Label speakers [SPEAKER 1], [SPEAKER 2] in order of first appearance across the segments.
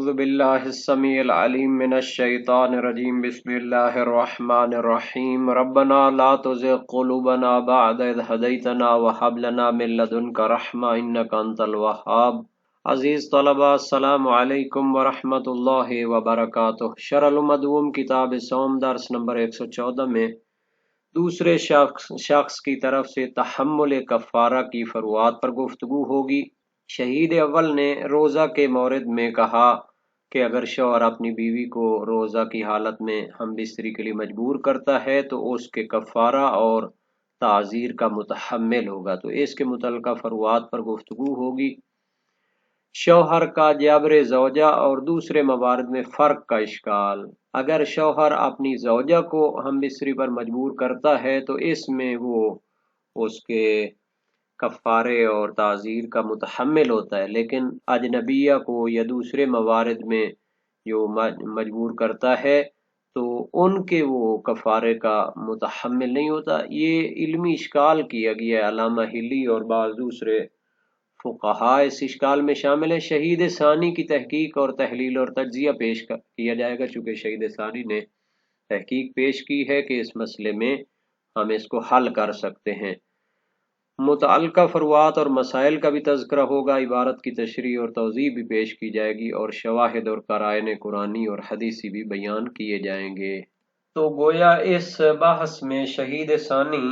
[SPEAKER 1] أعوذ بالله السميع العليم من الشيطان الرجيم بسم الله الرحمن الرحيم ربنا لا تزغ قلوبنا بعد إذ هديتنا وهب لنا من لدنك رحمة إنك أنت الوهاب۔ عزیز طلبہ السلام علیکم ورحمۃ اللہ وبرکاتہ۔ شرح المدوم کتاب صوم درس نمبر 114 میں دوسرے شخص کی طرف سے تحمل کفارہ کی فروعات پر گفتگو ہوگی۔ شہید اول نے روزہ کے مورد میں کہا کہ اگر شوہر اپنی بیوی کو روزہ کی حالت میں ہم بستری کے لیے مجبور کرتا ہے تو اس کے کفارہ اور تعزیر کا متحمل ہوگا، تو اس کے متعلقہ فروعات پر گفتگو ہوگی۔ شوہر کا جبر زوجہ اور دوسرے موارد میں فرق کا اشکال۔ اگر شوہر اپنی زوجہ کو ہم بستری پر مجبور کرتا ہے تو اس میں وہ اس کے کفارے اور تعزیر کا متحمل ہوتا ہے، لیکن اجنبیہ کو یا دوسرے موارد میں جو مجبور کرتا ہے تو ان کے وہ کفارے کا متحمل نہیں ہوتا۔ یہ علمی اشکال کیا گیا ہے، علامہ ہلی اور بعض دوسرے فقہاء اس اشکال میں شامل ہے۔ شہید ثانی کی تحقیق اور تحلیل اور تجزیہ پیش کیا جائے گا، چونکہ شہید ثانی نے تحقیق پیش کی ہے کہ اس مسئلے میں ہم اس کو حل کر سکتے ہیں۔ متعلقہ فروعات اور مسائل کا بھی تذکرہ ہوگا، عبارت کی تشریح اور توضیح بھی پیش کی جائے گی، اور شواہد اور قرائن قرآنی اور حدیثی بھی بیان کیے جائیں گے۔ تو گویا اس بحث میں شہید ثانی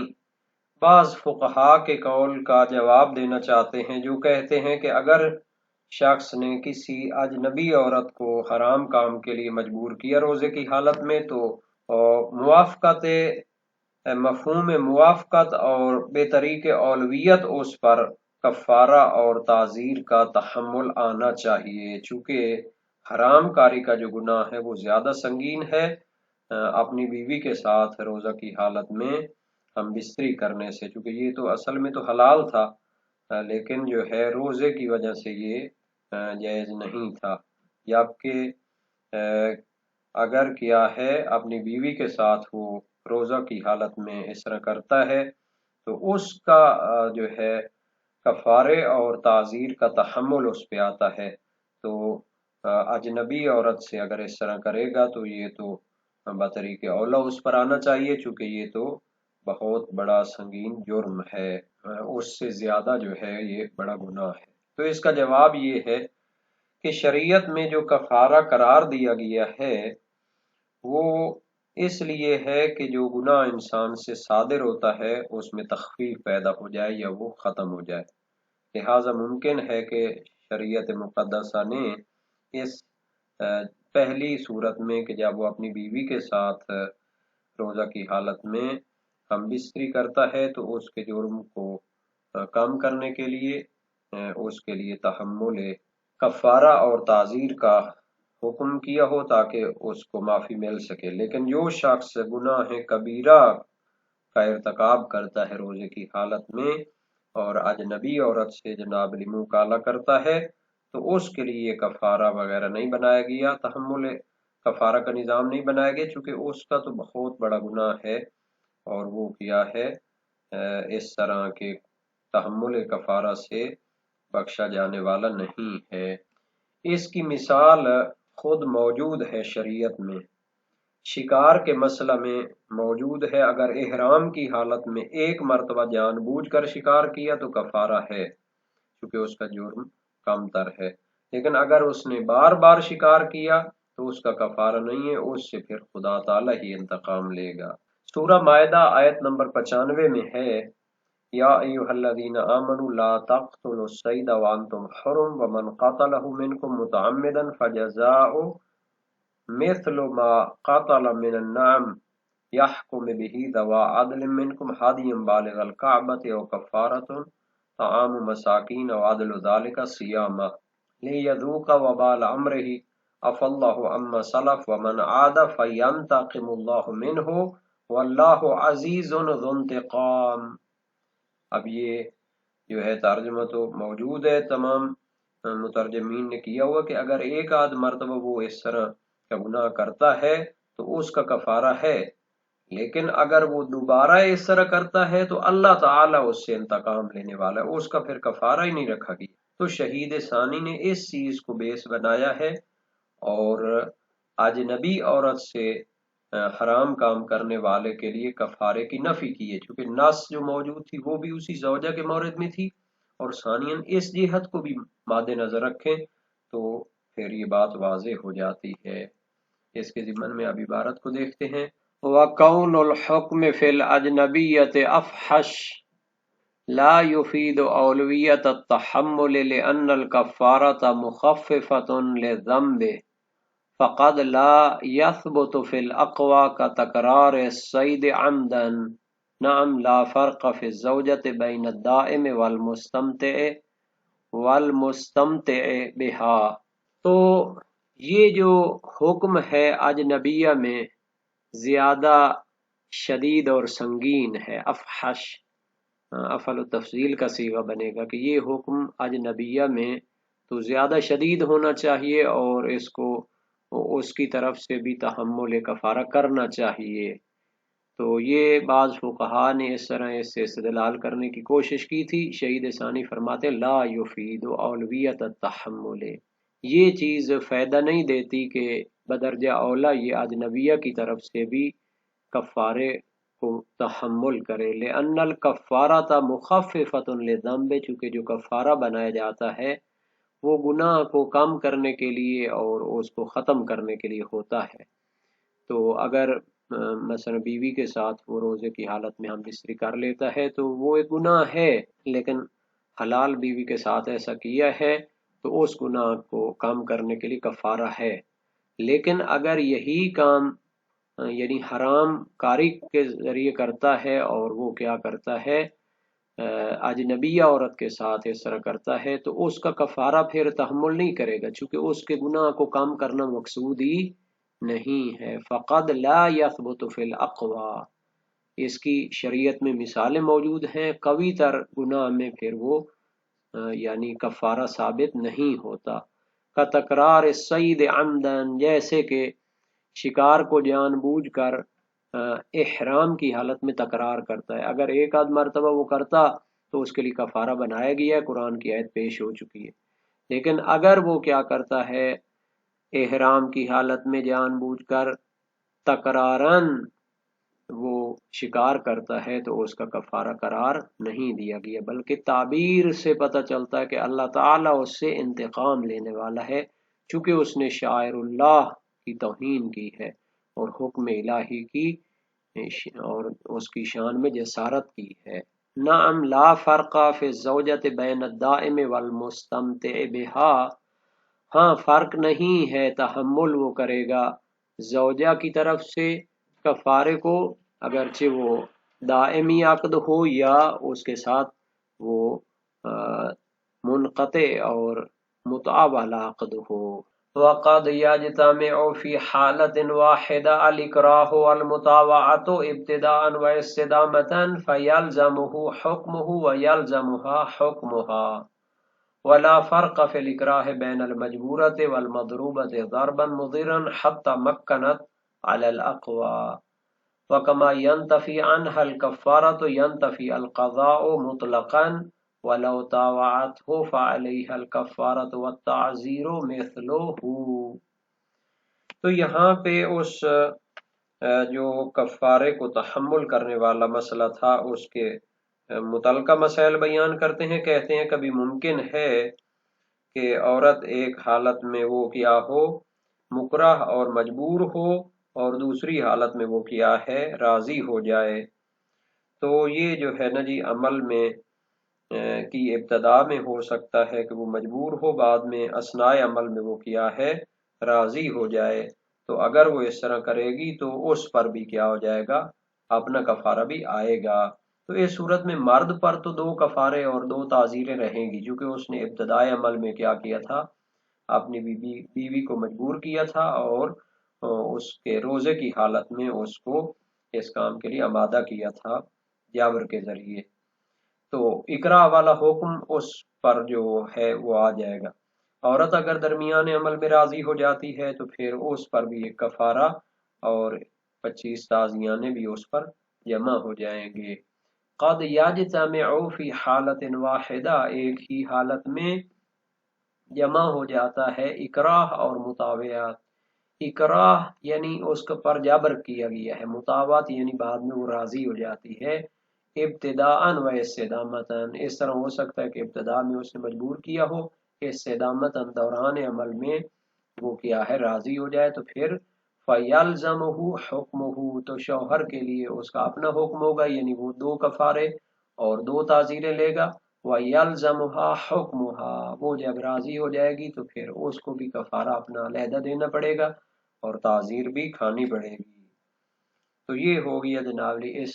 [SPEAKER 1] بعض فقہاء کے قول کا جواب دینا چاہتے ہیں جو کہتے ہیں کہ اگر شخص نے کسی اجنبی عورت کو حرام کام کے لیے مجبور کیا روزے کی حالت میں تو موافقت مفہوم موافقت اور بے طریق اولویت اس پر کفارہ اور تعزیر کا تحمل آنا چاہیے، چونکہ حرام کاری کا جو گناہ ہے وہ زیادہ سنگین ہے اپنی بیوی کے ساتھ روزہ کی حالت میں ہم بستری کرنے سے، چونکہ یہ تو اصل میں تو حلال تھا لیکن جو ہے روزے کی وجہ سے یہ جائز نہیں تھا۔ جبکہ اگر کیا ہے اپنی بیوی کے ساتھ وہ روزہ کی حالت میں اس طرح کرتا ہے تو اس کا جو ہے کفارے اور تعزیر کا تحمل اس پہ آتا ہے، تو اجنبی عورت سے اگر اس طرح کرے گا تو یہ تو بطریق اولا اس پر آنا چاہیے، چونکہ یہ تو بہت بڑا سنگین جرم ہے، اس سے زیادہ جو ہے یہ بڑا گناہ ہے۔ تو اس کا جواب یہ ہے کہ شریعت میں جو کفارہ قرار دیا گیا ہے وہ اس لیے ہے کہ جو گناہ انسان سے صادر ہوتا ہے اس میں تخفیف پیدا ہو جائے یا وہ ختم ہو جائے، لہٰذا ممکن ہے کہ شریعت مقدسہ نے اس پہلی صورت میں کہ جب وہ اپنی بیوی کے ساتھ روزہ کی حالت میں ہم بستری کرتا ہے تو اس کے جرم کو کم کرنے کے لیے اس کے لیے تحمل کفارہ اور تعزیر کا حکم کیا ہو تاکہ اس کو معافی مل سکے۔ لیکن جو شخص گناہ کبیرہ کا ارتکاب کرتا ہے روزے کی حالت میں اور اجنبی عورت سے جناب منہ کالا کرتا ہے تو اس کے لیے کفارہ وغیرہ نہیں بنایا گیا، تحمل کفارہ کا نظام نہیں بنایا گیا، چونکہ اس کا تو بہت بڑا گناہ ہے اور وہ کیا ہے اس طرح کے تحمل کفارہ سے بخشا جانے والا نہیں ہے۔ اس کی مثال خود موجود ہے شریعت میں، شکار کے مسئلہ میں موجود ہے۔ اگر احرام کی حالت میں ایک مرتبہ جان بوجھ کر شکار کیا تو کفارہ ہے، کیونکہ اس کا جرم کم تر ہے، لیکن اگر اس نے بار بار شکار کیا تو اس کا کفارہ نہیں ہے، اس سے پھر خدا تعالی ہی انتقام لے گا۔ سورہ مائدہ آیت نمبر 95 میں ہے یا ایھا الذین آمنوا لا تقتلوا الصید وانتم حرم ومن قتلہ منکم متعمدا فجزاء مثل ما قتل من النعم یحکم بہ ذوی عدل منکم ہدیا بالغ الکعبۃ او کفارۃ طعام مساکین او عدل ذلک صیاما لیذوق وبال امرہ عفا اللہ عما سلف ومن عاد فینتقم اللہ منہ واللہ عزیز ذو انتقام۔ اب یہ جو ہے ترجمہ تو موجود ہے، تمام مترجمین نے کیا ہوا کہ اگر ایک آدھ مرتبہ وہ اس طرح کا گناہ کرتا ہے تو اس کا کفارہ ہے، لیکن اگر وہ دوبارہ اس طرح کرتا ہے تو اللہ تعالیٰ اس سے انتقام لینے والا ہے، اس کا پھر کفارہ ہی نہیں رکھا گیا۔ تو شہید ثانی نے اس چیز کو بیس بنایا ہے اور اجنبی عورت سے حرام کام کرنے والے کے لیے کفارے کی نفی کی ہے، چونکہ نص جو موجود تھی وہ بھی اسی زوجہ کے مورد میں تھی، اور ثانیاً اس جہت کو بھی مد نظر رکھیں تو پھر یہ بات واضح ہو جاتی ہے۔ اس کے ضمن میں اب عبارت کو دیکھتے ہیں۔ وَقَوْلُ الْحُكْمِ فِي الْأَجْنَبِيَّةِ أَفْحَشُ لا يفيد أولوية التحمل لأن الكفارة مخففة للذنب فقد لا يثبت في الأقوى كتكرار الصيد عمدا۔ نعم لا فرق في الزوجة بين الدائم والمستمتع بها۔ تو یہ جو حکم ہے اجنبیہ میں زیادہ شدید اور سنگین ہے، افحش افعل التفضیل کا صیغہ بنے گا کہ یہ حکم اجنبیہ میں تو زیادہ شدید ہونا چاہیے اور اس کو اس کی طرف سے بھی تحمل کفارہ کرنا چاہیے۔ تو یہ بعض فقہا نے اس طرح اس سے استدلال کرنے کی کوشش کی تھی۔ شہید ثانی فرماتے لا یفید اولویت التحمل، یہ چیز فائدہ نہیں دیتی کہ بدرجہ اولا یہ اجنبیہ کی طرف سے بھی کفارے کو تحمل کرے، لأن الکفارۃ مخففۃ للذنب، چونکہ جو کفارہ بنایا جاتا ہے وہ گناہ کو کم کرنے کے لیے اور اس کو ختم کرنے کے لیے ہوتا ہے۔ تو اگر مثلا بیوی کے ساتھ وہ روزے کی حالت میں ہم بستری کر لیتا ہے تو وہ ایک گناہ ہے، لیکن حلال بیوی کے ساتھ ایسا کیا ہے تو اس گناہ کو کم کرنے کے لیے کفارہ ہے۔ لیکن اگر یہی کام یعنی حرام کاری کے ذریعے کرتا ہے اور وہ کیا کرتا ہے اجنبیہ عورت کے ساتھ اس طرح کرتا ہے تو اس کا کفارہ پھر تحمل نہیں کرے گا، چونکہ اس کے گناہ کو کم کرنا مقصود ہی نہیں ہے۔ فقد لا يثبت فی الاقوى، اس کی شریعت میں مثالیں موجود ہیں، قوی تر گناہ میں پھر وہ یعنی کفارہ ثابت نہیں ہوتا۔ کا تکرار الصید عمدن، جیسے کہ شکار کو جان بوجھ کر احرام کی حالت میں تکرار کرتا ہے، اگر ایک آدھ مرتبہ وہ کرتا تو اس کے لیے کفارہ بنایا گیا ہے، قرآن کی آیت پیش ہو چکی ہے۔ لیکن اگر وہ کیا کرتا ہے احرام کی حالت میں جان بوجھ کر تکرارن وہ شکار کرتا ہے تو اس کا کفارہ قرار نہیں دیا گیا، بلکہ تعبیر سے پتہ چلتا ہے کہ اللہ تعالیٰ اس سے انتقام لینے والا ہے، چونکہ اس نے شاعر اللہ کی توہین کی ہے اور حکم الہی کی اور اس کی شان میں جسارت کی ہے۔ نعم لا فرق فی الزوجۃ بین الدائم والمستمتع بها، ہاں فرق نہیں ہے، تحمل وہ کرے گا زوجہ کی طرف سے کفارے کو، اگرچہ وہ دائمی عقد ہو یا اس کے ساتھ وہ منقطع اور متع والا عقد ہو۔ وقد يجتمع في حالة واحدة الإكراه والمطاوعة ابتداء واستدامة فيلزمه حكمه ويلزمها حكمها، ولا فرق في الإكراه بين المجبورة والمضروبة ضربا مضرا حتى مكنت على الأقوى، وكما ينتفي عنها الكفارة ينتفي القضاء مطلقا ولو طاوعته فعليها الكفارة والتعزير مثله۔ تو یہاں پہ اس جو کفارے کو تحمل کرنے والا مسئلہ تھا اس کے متعلقہ مسائل بیان کرتے ہیں۔ کہتے ہیں کبھی ممکن ہے کہ عورت ایک حالت میں وہ کیا ہو مکرہ اور مجبور ہو اور دوسری حالت میں وہ کیا ہے راضی ہو جائے، تو یہ جو ہے نا جی عمل میں کی ابتدا میں ہو سکتا ہے کہ وہ مجبور ہو، بعد میں اثناء عمل میں وہ کیا ہے راضی ہو جائے، تو اگر وہ اس طرح کرے گی تو اس پر بھی کیا ہو جائے گا اپنا کفارہ بھی آئے گا۔ تو اس صورت میں مرد پر تو 2 کفارے اور 2 تعزیریں رہیں گی، کیونکہ اس نے ابتدائی عمل میں کیا تھا اپنی بیوی کو مجبور کیا تھا اور اس کے روزے کی حالت میں اس کو اس کام کے لیے آمادہ کیا تھا جبر کے ذریعے، تو اقرا والا حکم اس پر جو ہے وہ آ جائے گا۔ عورت اگر درمیان عمل میں راضی ہو جاتی ہے تو پھر اس پر بھی ایک کفارہ اور 25 تعزیانے بھی اس پر جمع ہو جائیں گے۔ قد یجتمع فی حالت واحدہ، ایک ہی حالت میں جمع ہو جاتا ہے اکراہ اور مطاوعات۔ اکراہ یعنی اس کے پر جبر کیا گیا ہے، مطاوعات یعنی بعد میں وہ راضی ہو جاتی ہے، ابتداءً و استدامتاً۔ اس طرح ہو سکتا ہے کہ ابتدا میں اس نے مجبور کیا ہو، استدامتاً دوران عمل میں وہ کیا ہے راضی ہو جائے، تو پھر فَيَلْزَمُهُ حُکْمُهُ، تو شوہر کے لیے اس کا اپنا حکم ہوگا، یعنی وہ 2 کفارے اور 2 تعزیریں لے گا۔ وَيَلْزَمُهَا حُکْمُهَا، وہ جب راضی ہو جائے گی تو پھر اس کو بھی کفارہ اپنا علیحدہ دینا پڑے گا اور تعزیر بھی کھانی پڑے گی۔ تو یہ ہو گیا جناب اس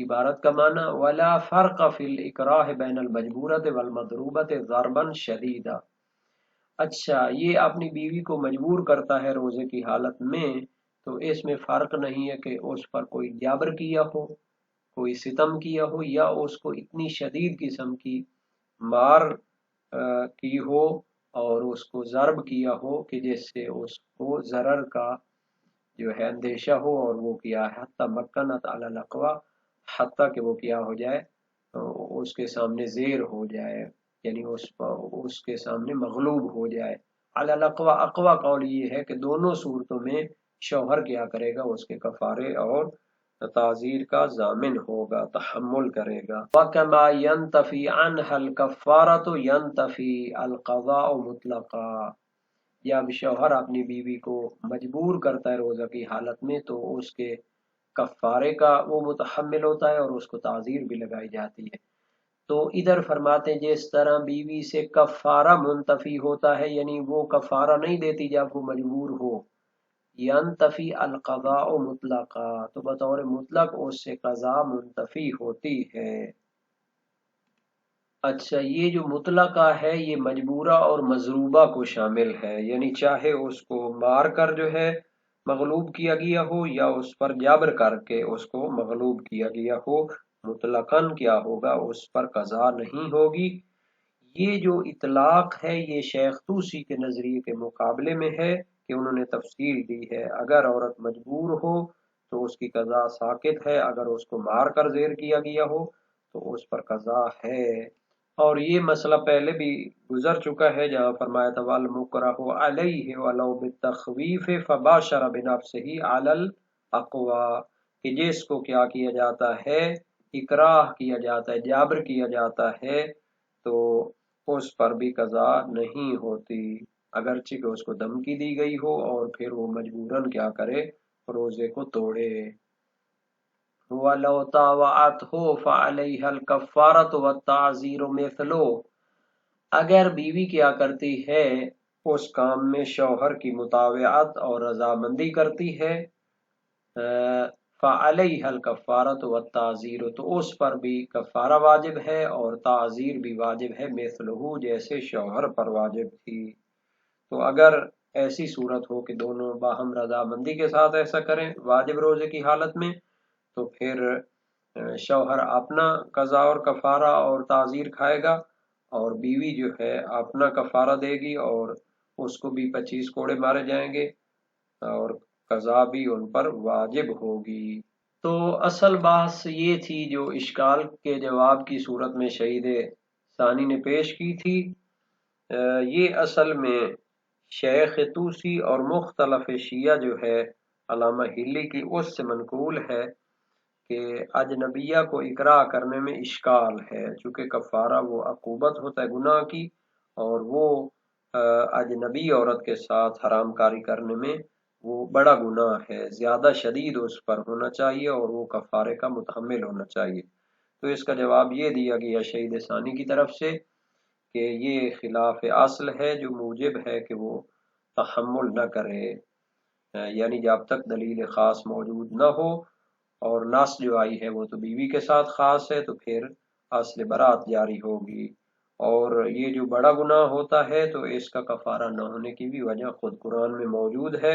[SPEAKER 1] عبارت کا معنی۔ وَلَا فَرْقَ فِي الْإِكْرَاهِ بَيْنَ الْمَجْبُورَةِ وَالْمَضْرُوبَةِ ضَرْبًا شَدِيدًا۔ اچھا، یہ اپنی بیوی کو مجبور کرتا ہے روزے کی حالت میں، تو اس میں فرق نہیں ہے کہ اس پر کوئی جبر کیا ہو، کوئی ستم کیا ہو، یا اس کو اتنی شدید قسم کی مار کی ہو اور اس کو ضرب کیا ہو کہ جس سے اس کو ضرر کا جو ہے اندیشہ ہو، اور وہ کیا ہے حتی مکنت علی الاقوا، حتیٰ کہ وہ کیا ہو جائے اس کے سامنے زیر ہو جائے، یعنی اس کے سامنے مغلوب ہو جائے۔ علی الاقوا، اقوا قول یہ ہے کہ دونوں صورتوں میں شوہر کیا کرے گا، اس کے کفارے اور تعزیر کا ضامن ہوگا، تحمل کرے گا۔ وَكَمَا يَنْتَفِي عَنْهَا الْكَفَّارَةُ يَنْتَفِي الْقَضَاءُ مُطْلَقًا۔ جب شوہر اپنی بیوی کو مجبور کرتا ہے روزہ کی حالت میں، تو اس کے کفارے کا وہ متحمل ہوتا ہے اور اس کو تعزیر بھی لگائی جاتی ہے۔ تو ادھر فرماتے ہیں جس طرح بیوی سے کفارہ منتفی ہوتا ہے، یعنی وہ کفارہ نہیں دیتی جب وہ مجبور ہو، ینتفی القضاء مطلقا، تو بطور مطلق اس سے قضا منتفی ہوتی ہے۔ اچھا، یہ جو مطلقہ ہے یہ مجبورہ اور مضروبہ کو شامل ہے، یعنی چاہے اس کو مار کر جو ہے مغلوب کیا گیا ہو یا اس پر جبر کر کے اس کو مغلوب کیا گیا ہو، مطلقاً کیا ہوگا، اس پر قضا نہیں ہوگی۔ یہ جو اطلاق ہے یہ شیخ طوسی کے نظریے کے مقابلے میں ہے کہ انہوں نے تفصیل دی ہے، اگر عورت مجبور ہو تو اس کی قضا ساقط ہے، اگر اس کو مار کر زیر کیا گیا ہو تو اس پر قضا ہے۔ اور یہ مسئلہ پہلے بھی گزر چکا ہے جہاں فرمایا تھا وَالْمُكْرَهُ عَلَيْهِ وَلَوْ بِالتَّخْوِيفِ فَبَاشَرَ بِنَفْسِهِ عَلَى الْأَقْوَى، کہ جس کو کیا کیا جاتا ہے، اکراہ کیا جاتا ہے، جابر کیا جاتا ہے، تو اس پر بھی قضا نہیں ہوتی، اگرچہ کہ اس کو دھمکی دی گئی ہو اور پھر وہ مجبوراً کیا کرے، روزے کو توڑے۔ وَلَوْ طَاوَعَتْهُ فَعَلَيْهَا الْكَفَّارَةُ وَالتَّعْزِيرُ مِثْلُهُ، اگر بیوی کیا کرتی ہے اس کام میں شوہر کی مطاوعت اور رضامندی کرتی ہے، فَعَلَيْهَا الْكَفَّارَةُ وَالتَّعْزِيرُ، تو اس پر بھی کفارہ واجب ہے اور تعزیر بھی واجب ہے، مثلہ، جیسے شوہر پر واجب تھی۔ تو اگر ایسی صورت ہو کہ دونوں باہم رضامندی کے ساتھ ایسا کریں واجب روزے کی حالت میں، تو پھر شوہر اپنا قضا اور کفارہ اور تعزیر کھائے گا، اور بیوی جو ہے اپنا کفارہ دے گی اور اس کو بھی 25 کوڑے مارے جائیں گے اور قضا بھی ان پر واجب ہوگی۔ تو اصل بحث یہ تھی جو اشکال کے جواب کی صورت میں شہید ثانی نے پیش کی تھی، یہ اصل میں شیخ طوسی اور مختلف شیعہ جو ہے علامہ ہلی کی اس سے منقول ہے کہ اجنبیہ کو اکراہ کرنے میں اشکال ہے، چونکہ کفارہ وہ عقوبت ہوتا ہے گناہ کی، اور وہ اجنبی عورت کے ساتھ حرام کاری کرنے میں وہ بڑا گناہ ہے، زیادہ شدید اس پر ہونا چاہیے اور وہ کفارے کا متحمل ہونا چاہیے۔ تو اس کا جواب یہ دیا گیا شہید ثانی کی طرف سے کہ یہ خلاف اصل ہے جو موجب ہے کہ وہ تحمل نہ کرے، یعنی جب تک دلیل خاص موجود نہ ہو، اور نص جو آئی ہے وہ تو بیوی کے ساتھ خاص ہے، تو پھر اصل برات جاری ہوگی۔ اور یہ جو بڑا گناہ ہوتا ہے تو اس کا کفارہ نہ ہونے کی بھی وجہ خود قرآن میں موجود ہے،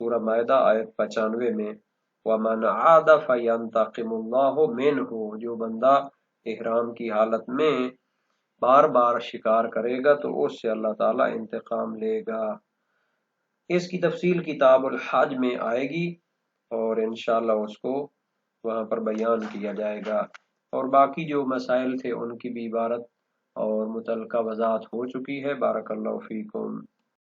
[SPEAKER 1] سورہ مائدہ آیت 95 میں، وَمَنْ عَادَ فَيَنْتَقِمُ اللَّهُ مِنْهُ، جو بندہ احرام کی حالت میں بار بار شکار کرے گا تو اس سے اللہ تعالیٰ انتقام لے گا۔ اس کی تفصیل کتاب الحج میں آئے گی اور انشاءاللہ اس کو وہاں پر بیان کیا جائے گا، اور باقی جو مسائل تھے ان کی بھی عبارت اور متعلقہ وضاحت ہو چکی ہے۔ بارک اللہ فیکم۔